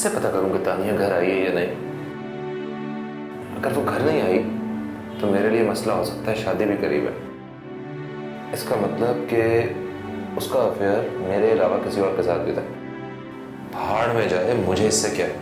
किससे पता करूं कि तानिया घर आई है या नहीं? अगर वो घर नहीं आई तो मेरे लिए मसला हो सकता है, शादी भी करीब है। इसका मतलब कि उसका अफेयर मेरे अलावा किसी और के साथ भी था। भाड़ में जाए, मुझे इससे क्या है?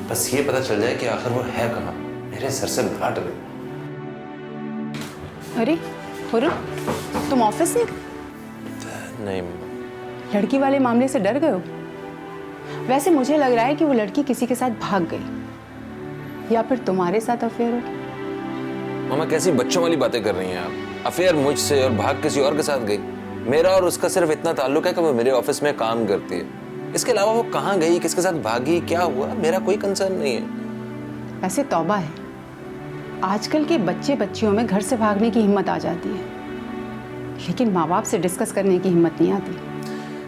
बस ये पता चल जाए कि आखिर वो है कहाँ, मेरे सर से भाट गई। अरे खुर्रम, तुम ऑफिस नहीं? नहीं। लड़की वाले मामले से डर गए हो? वैसे मुझे लग रहा है कि वो लड़की किसी के साथ भाग गई, या फिर तुम्हारे साथ अफेयर हो। मामा कैसी बच्चों वाली बातें कर रही हैं आप? अफेयर मुझसे और भाग किसी और के साथ गई? मेरा और उसका सिर्फ इतना ताल्लुक है कि वो मेरे ऑफिस में काम करती है। इसके अलावा वो कहाँ गई, किसके साथ भागी, क्या हुआ, मेरा कोई कंसर्न नहीं है। वैसे तौबा है, आजकल के बच्चे बच्चियों में घर से भागने की हिम्मत आ जाती है, लेकिन माँ बाप से डिस्कस करने की हिम्मत नहीं आती।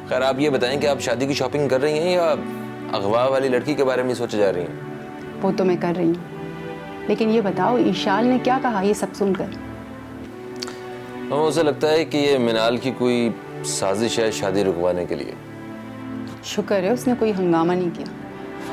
खैर आप ये बताएं कि आप शादी की शॉपिंग कर रही हैं या अगवा वाली लड़की के बारे में सोचे जा रही हैं? वो तो मैं कर रही हूँ, लेकिन ये बताओ ईशाल ने क्या कहा ये सब सुनकर? मुझे लगता है कि ये मिनाल की कोई साजिश है शादी रुकवाने के लिए। शुक्र है उसने कोई हंगामा नहीं किया,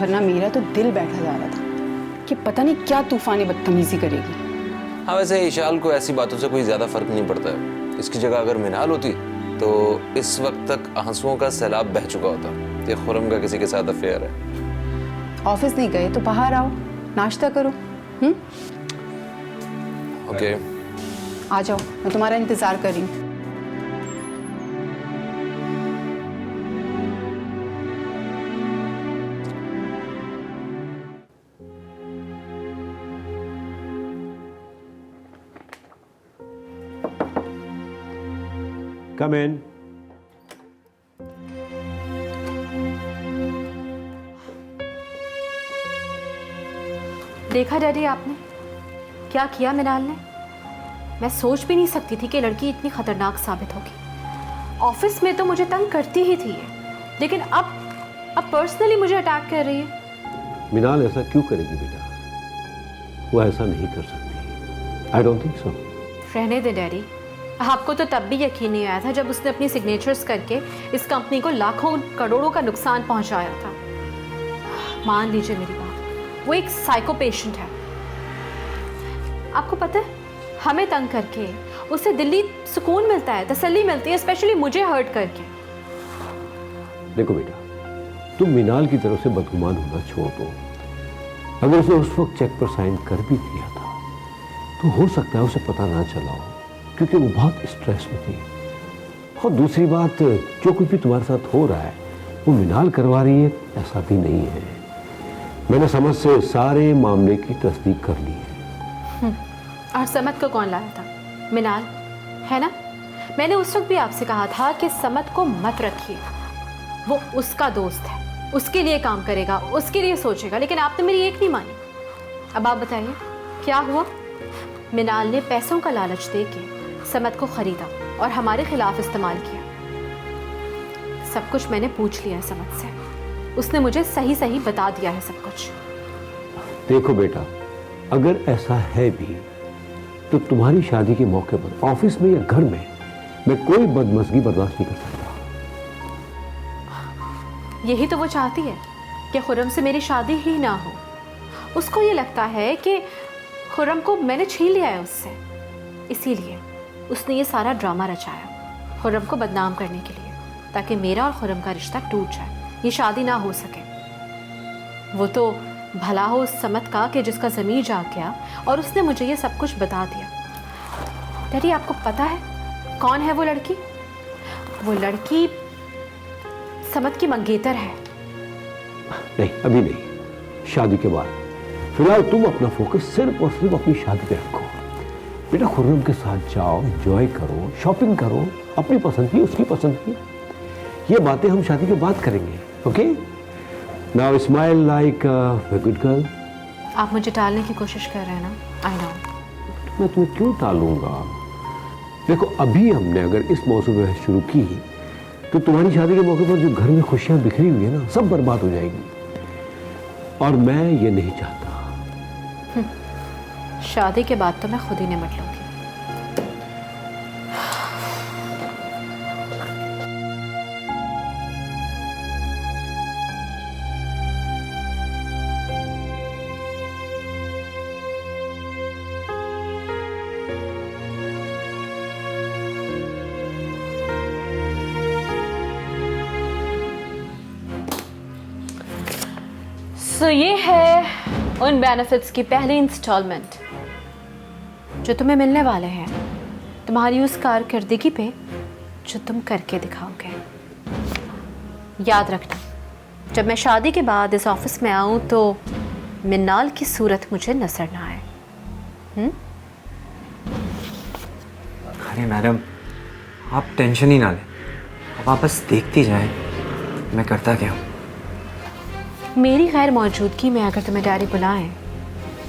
वरना मेरा तो दिल बैठा जा रहा था कि पता नहीं क्या तूफानी बदतमीजी करेगी। हाँ वैसे ईशाल को ऐसी बातों से कोई ज्यादा फर्क नहीं पड़ता है। इसकी जगह अगर मिनाल होती तो इस वक्त तक आंसुओं का सैलाब बह चुका होता। ये खुर्रम का किसी के साथ अफेयर है। ऑफिस नहीं गए तो बाहर आओ, नाश्ता करो। ओके आ जाओ, मैं तुम्हारा इंतजार कर रही हूँ। Come in. देखा डैडी आपने क्या किया मिनाल ने? मैं सोच भी नहीं सकती थी कि लड़की इतनी खतरनाक साबित होगी। ऑफिस में तो मुझे तंग करती ही थी ये, लेकिन अब पर्सनली मुझे अटैक कर रही है। मिनाल ऐसा क्यों करेगी बेटा? वो ऐसा नहीं कर सकती। I don't think so. रहने दे डैडी, आपको तो तब भी यकीन नहीं आया था जब उसने अपनी सिग्नेचर्स करके इस कंपनी को लाखों करोड़ों का नुकसान पहुंचाया था। मान लीजिए मेरी बात, वो एक साइको पेशेंट है। आपको पता है, हमें तंग करके उसे दिल्ली सुकून मिलता है, तसल्ली मिलती है, स्पेशली मुझे हर्ट करके। देखो बेटा, तुम मिनाल की तरफ से बदगुमान होना छोड़ दो। अगर उसने उस वक्त चेक पर साइन कर भी दिया था तो हो सकता है उसे पता ना चला हो, क्योंकि वो बहुत स्ट्रेस में थी। और दूसरी बात, जो कुछ भी तुम्हारे साथ हो रहा है वो मिनाल करवा रही है ऐसा भी नहीं है। मैंने समझ से सारे मामले की तस्दीक कर ली है। और समत को कौन लाया था? मिनाल, है ना? मैंने उस वक्त भी आपसे कहा था कि समत को मत रखिए, वो उसका दोस्त है, उसके लिए काम करेगा, उसके लिए सोचेगा, लेकिन आपने मेरी एक नहीं मानी। अब आप बताइए क्या हुआ? मिनाल ने पैसों का लालच देके समत को खरीदा और हमारे खिलाफ इस्तेमाल किया। सब कुछ मैंने पूछ लिया है समत से, उसने मुझे सही सही बता दिया है सब कुछ। देखो बेटा, अगर ऐसा है भी तो तुम्हारी शादी के मौके पर ऑफिस में या घर में मैं कोई बदमज़गी बर्दाश्त नहीं कर सकता। यही तो वो चाहती है कि खुर्रम से मेरी शादी ही ना हो। उसको ये लगता है कि खुर्रम को मैंने छीन लिया है उससे, इसीलिए उसने ये सारा ड्रामा रचाया खुर्रम को बदनाम करने के लिए, ताकि मेरा और खुर्रम का रिश्ता टूट जाए, ये शादी ना हो सके। वो तो भला हो उस समत का कि जिसका ज़मीर जाग गया और उसने मुझे ये सब कुछ बता दिया। डैडी, आपको पता है कौन है वो लड़की? वो लड़की समत की मंगेतर है। नहीं, अभी नहीं, शादी के बाद। फिलहाल तुम अपना फोकस सिर्फ और सिर्फ अपनी शादी पे रखो। बेटा, खुर्रम के साथ जाओ, एंजॉय करो, शॉपिंग करो, अपनी पसंद की, उसकी पसंद की। ये बातें हम शादी के बाद करेंगे, okay? Now smile like a good girl. आप मुझे टालने की कोशिश कर रहे हैं ना? I know. मैं तुम्हें क्यों टालूंगा? देखो, अभी हमने अगर इस मौसम में शुरू की तो तुम्हारी शादी के मौके पर जो घर में खुशियां बिखरी हुई है ना, सब बर्बाद हो जाएगी, और मैं ये नहीं चाहता। शादी के बाद तो मैं खुद ही निपट लूंगी। सो ये है उन बेनिफिट्स की पहली इंस्टॉलमेंट जो तुम्हें मिलने वाले हैं तुम्हारी उस कारकर्दगी पे जो तुम करके दिखाओगे। याद रखना, जब मैं शादी के बाद इस ऑफिस में आऊं तो मिनाल की सूरत मुझे नजर ना आए। अरे मैडम, आप टेंशन ही ना लें, अब आप बस देखती जाएं मैं करता क्या हूँ। मेरी गैर मौजूदगी में अगर तुम्हें डैडी बुलाएं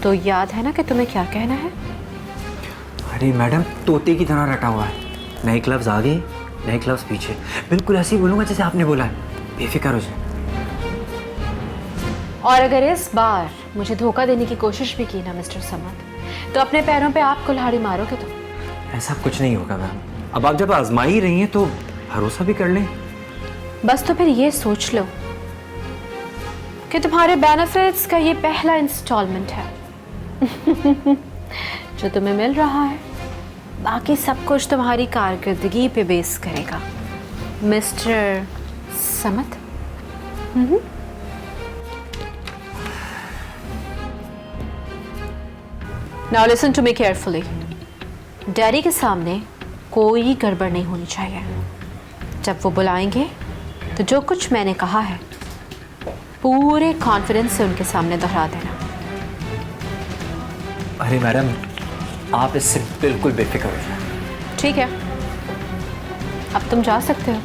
तो याद है ना कि तुम्हें क्या कहना है? अरे मैडम, तोते की तरह रटा हुआ है, नए ग्लव्स आगे नए ग्लव्स पीछे, बिल्कुल ऐसे ही बोलूँगा जैसे आपने बोला है, बेफिक्र हो जाए। और अगर इस बार मुझे धोखा देने की कोशिश भी की ना मिस्टर समद, तो अपने पैरों पे आप कुल्हाड़ी मारोगे तो? ऐसा कुछ नहीं होगा मैम, अब आप जब आजमा ही रही हैं तो भरोसा भी कर लें। बस तो फिर ये सोच लो कि तुम्हारे बेनिफिट्स का ये पहला इंस्टॉलमेंट है जो तुम्हें मिल रहा है, बाकी सब कुछ तुम्हारी कारकर्दगी पे बेस करेगा mister Samad. Now listen to me carefully. Daddy के सामने कोई गड़बड़ नहीं होनी चाहिए। जब वो बुलाएंगे तो जो कुछ मैंने कहा है पूरे कॉन्फिडेंस से उनके सामने दोहरा देना। अरे मैडम, आप इससे बिल्कुल बेफिक्र हो जाए। ठीक है, अब तुम जा सकते हो।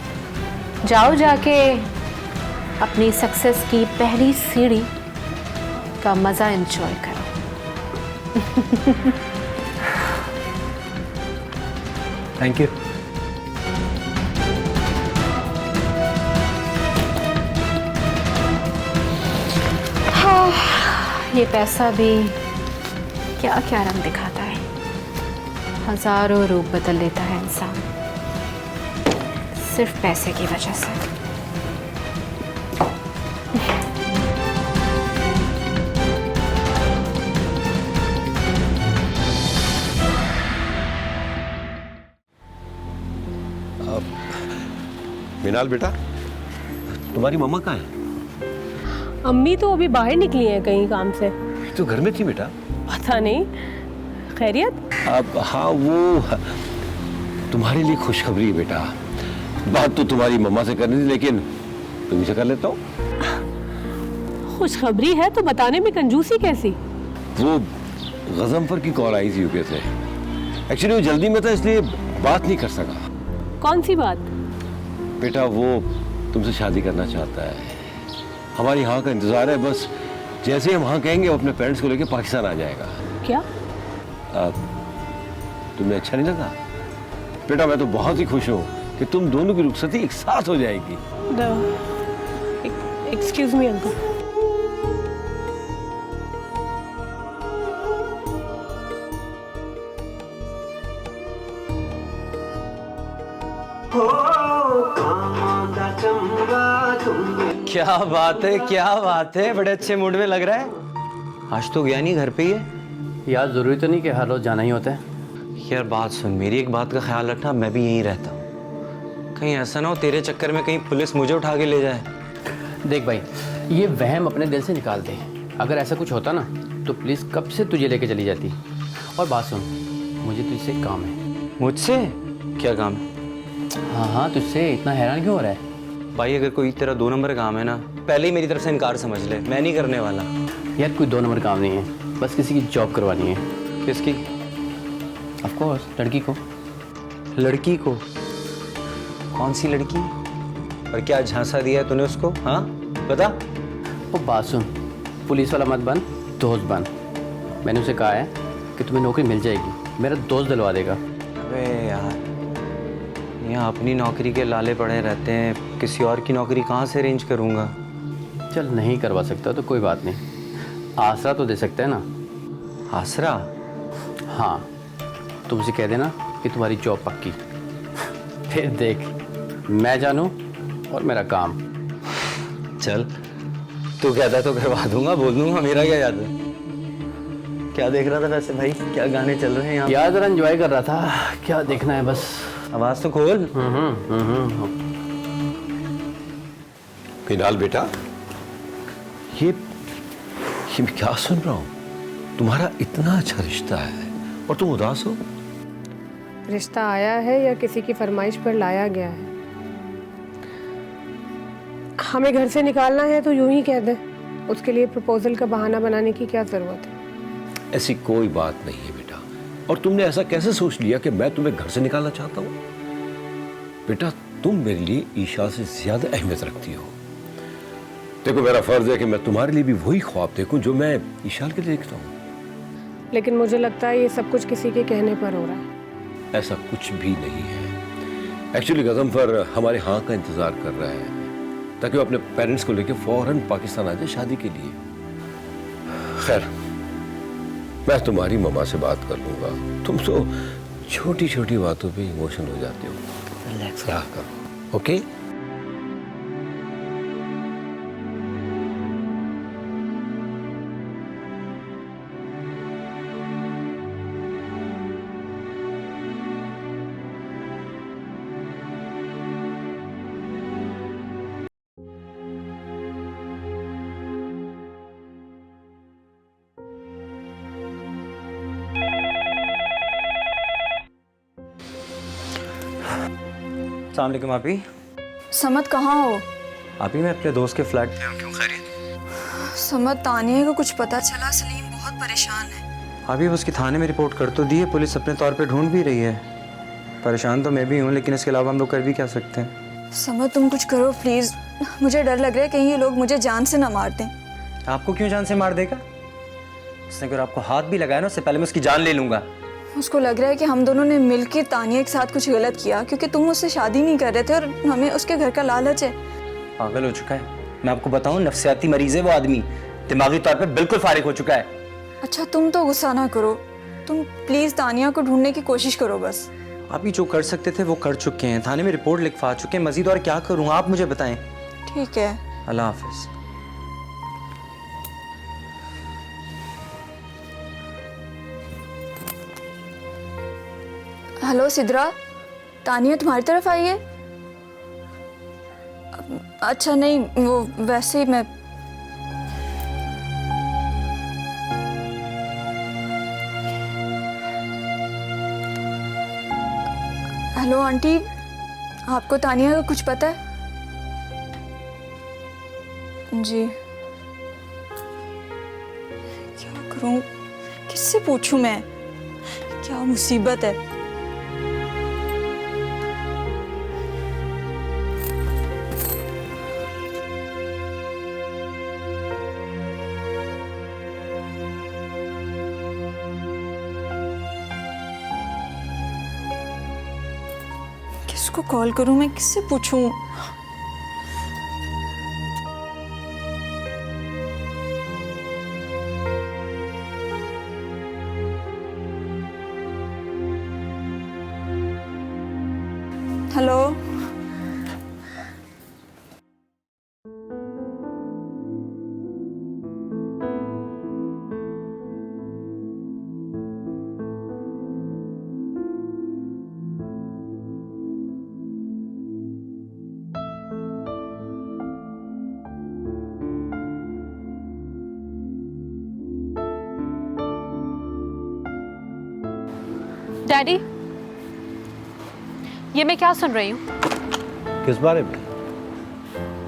जाओ, जाके अपनी सक्सेस की पहली सीढ़ी का मजा एंजॉय करो। Thank you. ये पैसा भी क्या क्या रंग दिखाता है, हजारों रूप बदल लेता है इंसान सिर्फ पैसे की वजह से। मिनाल बेटा, तुम्हारी मम्मा कहाँ है? अम्मी तो अभी बाहर निकली हैं कहीं काम से। तो घर में थी बेटा। पता नहीं, खैरियत? अब हाँ, वो तुम्हारे लिए खुशखबरी है बेटा। बात तो तुम्हारी मम्मा से करनी थी लेकिन तुम से कर लेता हूँ। खुशखबरी है तो बताने में कंजूसी कैसी? वो गजनफर की कॉल आई थी यूके से। एक्चुअली वो जल्दी में था इसलिए बात नहीं कर सका। कौन सी बात? बेटा वो तुमसे शादी करना चाहता है, हमारी हाँ का इंतजार है। बस जैसे हम हाँ कहेंगे वो अपने पेरेंट्स को लेकर पाकिस्तान आ जाएगा। क्या? तुम्हें अच्छा नहीं लगा? बेटा मैं तो बहुत ही खुश हूँ कि तुम दोनों की रुखसती एक साथ हो जाएगी। Excuse me uncle. क्या बात है, क्या बात है, बड़े अच्छे मूड में लग रहा है। आज तो गया नहीं, घर पे ही है। यार ज़रूरी तो नहीं कि हर रोज़ जाना ही होता है। यार बात सुन, मेरी एक बात का ख्याल रखना, मैं भी यहीं रहता हूँ। कहीं ऐसा ना हो तेरे चक्कर में कहीं पुलिस मुझे उठा के ले जाए। देख भाई, ये वहम अपने दिल से निकाल दे। अगर ऐसा कुछ होता ना तो पुलिस कब से तुझे लेके चली जाती। और बात सुन, मुझे तुझसे एक काम है। मुझसे क्या काम है? हाँ, तुझसे इतना हैरान क्यों हो रहा है? भाई अगर कोई तेरा 2 नंबर काम है ना, पहले ही मेरी तरफ से इनकार समझ ले, मैं नहीं करने वाला। यार कोई 2 नंबर काम नहीं है, बस किसी की जॉब करवानी है। किसकी? ऑफ कोर्स, लड़की को। लड़की को? कौन सी लड़की? और क्या झांसा दिया है तूने उसको? हाँ बता। वो बात सुन, पुलिस वाला मत बन, दोस्त बन। मैंने उसे कहा है कि तुम्हें नौकरी मिल जाएगी, मेरा दोस्त दिलवा देगा। अबे यार, यहाँ अपनी नौकरी के लाले पड़े रहते हैं, किसी और की नौकरी कहाँ से अरेंज करूँगा? चल नहीं करवा सकता तो कोई बात नहीं, आसरा तो दे सकते हैं ना। आसरा? हाँ, तुम उसे कह देना कि तुम्हारी जॉब पक्की। फिर देख, मैं जानूँ और मेरा काम। चल, तू कहता तो करवा दूंगा, बोल दूंगा, मेरा क्या याद है। क्या देख रहा था वैसे भाई, क्या गाने चल रहे हैं यहाँ? यार जरा एंजॉय कर रहा था, क्या देखना है बस। आवाज तो खोल। मिनाल बेटा, ये ये मैं क्या सुन रहा हूँ? तुम्हारा इतना अच्छा रिश्ता है और तुम उदास हो? रिश्ता आया है या किसी की फरमाइश पर लाया गया है? हमें घर से निकालना है तो यूं ही कह दे, उसके लिए प्रपोजल का बहाना बनाने की क्या जरूरत है? ऐसी कोई बात नहीं है बेटा। और तुमने ऐसा कैसे सोच लिया कि मैं तुम्हें घर से निकालना चाहता हूँ? बेटा तुम मेरे लिए ईशा से ज्यादा अहमियत रखती हो। देखो मेरा फर्ज है कि मैं तुम्हारे लिए भी वही ख्वाब देखूं जो मैं ईशान के लिए देखता हूँ। लेकिन मुझे लगता है ये सब कुछ किसी के कहने पर हो रहा है। ऐसा कुछ भी नहीं है। एक्चुअली गज़नफर हमारे हाँ का इंतजार कर रहा है ताकि वो अपने पेरेंट्स को लेकर फौरन पाकिस्तान आ जाए शादी के लिए। खैर मैं तुम्हारी मम्मा से बात कर लूंगा। तुम तो छोटी छोटी बातों पे इमोशन हो जाते हो। रिलैक्स रहा करो, ओके? अस्सलाम वालेकुम आपी। समत कहाँ हो? आपी मैं अपने दोस्त के फ्लैट पे हूँ। क्यों खैरियत? समत तानिया को कुछ पता चला? सलीम बहुत परेशान है। आपी उसकी थाने में रिपोर्ट कर तो दी है, पुलिस अपने तौर पे ढूंढ भी रही है। परेशान तो मैं भी हूँ लेकिन इसके अलावा हम लोग कर भी क्या सकते हैं? समत तुम कुछ करो प्लीज़, मुझे डर लग रहा है कहीं ये लोग मुझे जान से ना मार दें। आपको क्यों जान से मार देगा? उसने अगर आपको हाथ भी लगाया ना उससे पहले मैं उसकी जान ले लूँगा। उसको लग रहा है कि हम दोनों ने मिलकर तानिया के साथ कुछ गलत किया क्योंकि तुम उससे शादी नहीं कर रहे थे और हमें उसके घर का लालच है। पागल हो चुका है। मैं आपको बताऊं नफ्सियाती मरीज है वो आदमी, दिमागी तौर पे बिल्कुल फारिग हो चुका है। अच्छा तुम तो गुस्सा ना करो, तुम प्लीज़ तानिया को ढूंढने की कोशिश करो बस। आप ही जो कर सकते थे वो कर चुके हैं, थाने में रिपोर्ट लिखवा चुके हैं, मजीद और क्या करूँ आप मुझे बताएं। ठीक है, अल्लाह हाफिज। हेलो सिद्रा, तानिया तुम्हारी तरफ आई है? अच्छा नहीं, वो वैसे ही मैं हेलो आंटी, आपको तानिया का कुछ पता है? जी। क्या करूं, किससे पूछूं मैं? क्या मुसीबत है। किसको कॉल करूं मैं, किससे पूछूं? हेलो, डैडी, ये मैं क्या सुन रही हूँ? किस बारे में?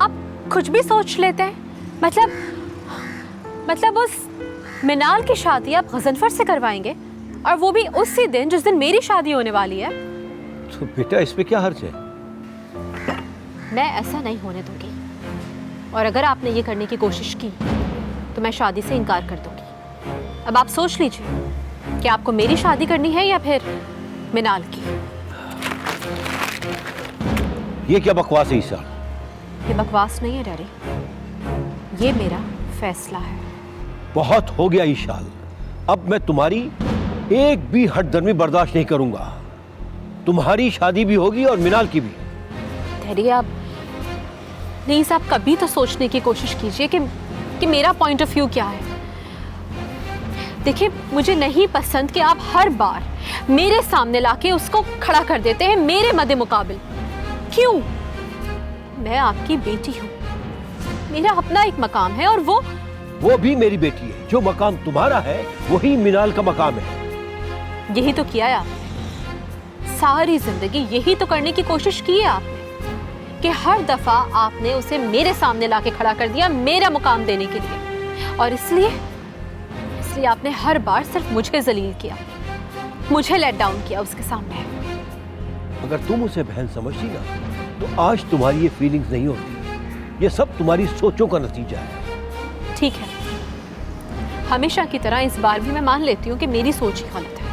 आप कुछ भी सोच लेते हैं। मतलब उस मिनाल की शादी आप गज़नफर से करवाएंगे और वो भी उसी दिन जिस दिन मेरी शादी होने वाली है। तो बेटा इसमें क्या हर्ज है? मैं ऐसा नहीं होने दूंगी और अगर आपने ये करने की कोशिश की तो मैं शादी से इनकार कर दूंगी। अब आप सोच लीजिए कि आपको मेरी शादी करनी है या फिर मिनाल की। ये क्या बकवास है ईशा? ये बकवास नहीं है डैडी, ये मेरा फैसला है। बहुत हो गया ईशाल, अब मैं तुम्हारी एक भी हठधर्मी बर्दाश्त नहीं करूंगा। तुम्हारी शादी भी होगी और मिनाल की भी। डैडी आप प्लीज, आप कभी तो सोचने की कोशिश कीजिए कि मेरा पॉइंट ऑफ व्यू क्या है। देखिए, मुझे नहीं पसंद कि आप हर बार मेरे सामने लाके उसको खड़ा कर देते हैं मेरे मद्दे मुकाबिल। क्यों? मैं आपकी बेटी हूं, मेरा अपना एक मकाम है और वो वो भी मेरी बेटी है। जो मकाम तुम्हारा है वही मिनाल का मकाम है। यही तो किया है आपने, सारी जिंदगी यही तो करने की कोशिश की है आपने कि हर दफा आपने उसे मेरे सामने लाके खड़ा कर दिया मेरा मुकाम देने के लिए, और इसलिए आपने हर बार सिर्फ मुझे जलील किया, मुझे लेट डाउन किया उसके सामने। अगर तुम उसे बहन समझती ना तो आज तुम्हारी ये फीलिंग्स नहीं होती। ये सब तुम्हारी सोचों का नतीजा है। ठीक है, हमेशा की तरह इस बार भी मैं मान लेती हूँ कि मेरी सोच ही गलत है,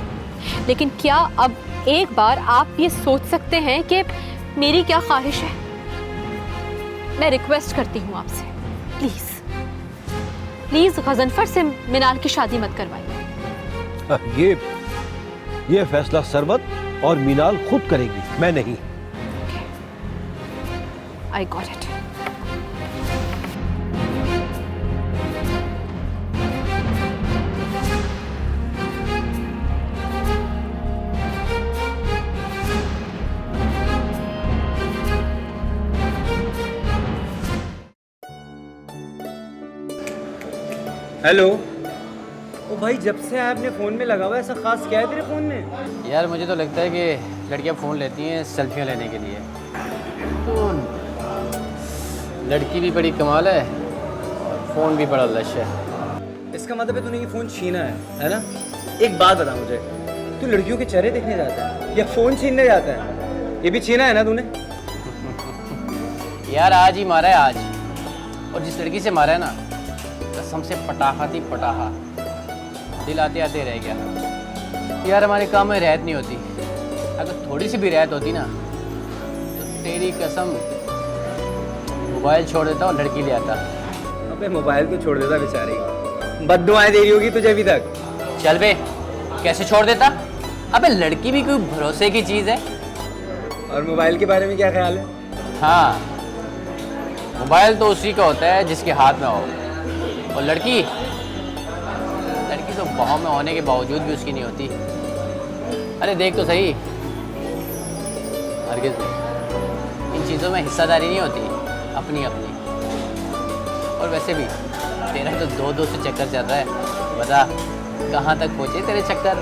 लेकिन क्या अब एक बार आप ये सोच सकते हैं कि मेरी क्या ख्वाहिश है? मैं रिक्वेस्ट करती हूँ आपसे, प्लीज प्लीज गजनफर से मिनाल की शादी मत करवाइए। ये फैसला सरवत और मिनाल खुद करेगी, मैं नहीं। I got it. हेलो। ओ भाई, जब से आपने फ़ोन में लगा हुआ है, ऐसा खास क्या है तेरे फ़ोन में? यार मुझे तो लगता है कि लड़कियां फ़ोन लेती हैं सेल्फियां लेने के लिए। तो लड़की भी बड़ी कमाल है और फ़ोन भी बड़ा लश है। इसका मतलब है तूने ये फ़ोन छीना है ना? एक बात बता मुझे, तू लड़कियों के चेहरे देखने जाता है या फ़ोन छीनने जाता है? ये भी छीना है ना तूने? यार आज ही मारा है आज, और जिस लड़की से मारा है ना, कसम से पटाखा थी पटाखा, दिल आते आते रह गया। यार हमारे काम में रियायत नहीं होती, अगर थोड़ी सी भी रियायत होती ना तो तेरी कसम मोबाइल छोड़ देता और लड़की ले आता। अबे मोबाइल तो छोड़ देता बेचारी, बद्दुआएं दे रही होगी तुझे अभी तक। चल बे, कैसे छोड़ देता? अबे लड़की भी कोई भरोसे की चीज़ है। और मोबाइल के बारे में क्या ख्याल है? हाँ, मोबाइल तो उसी का होता है जिसके हाथ में हो, और लड़की तो बाहों में होने के बावजूद भी उसकी नहीं होती। अरे देख तो सही, हरगिज़ नहीं, इन चीज़ों में हिस्सेदारी नहीं होती, अपनी अपनी। और वैसे भी तेरा तो दो से चक्कर चल रहा है, बता कहाँ तक पहुँचे तेरे चक्कर?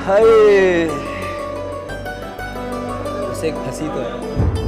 हाय, उसे एक फंसी तो है।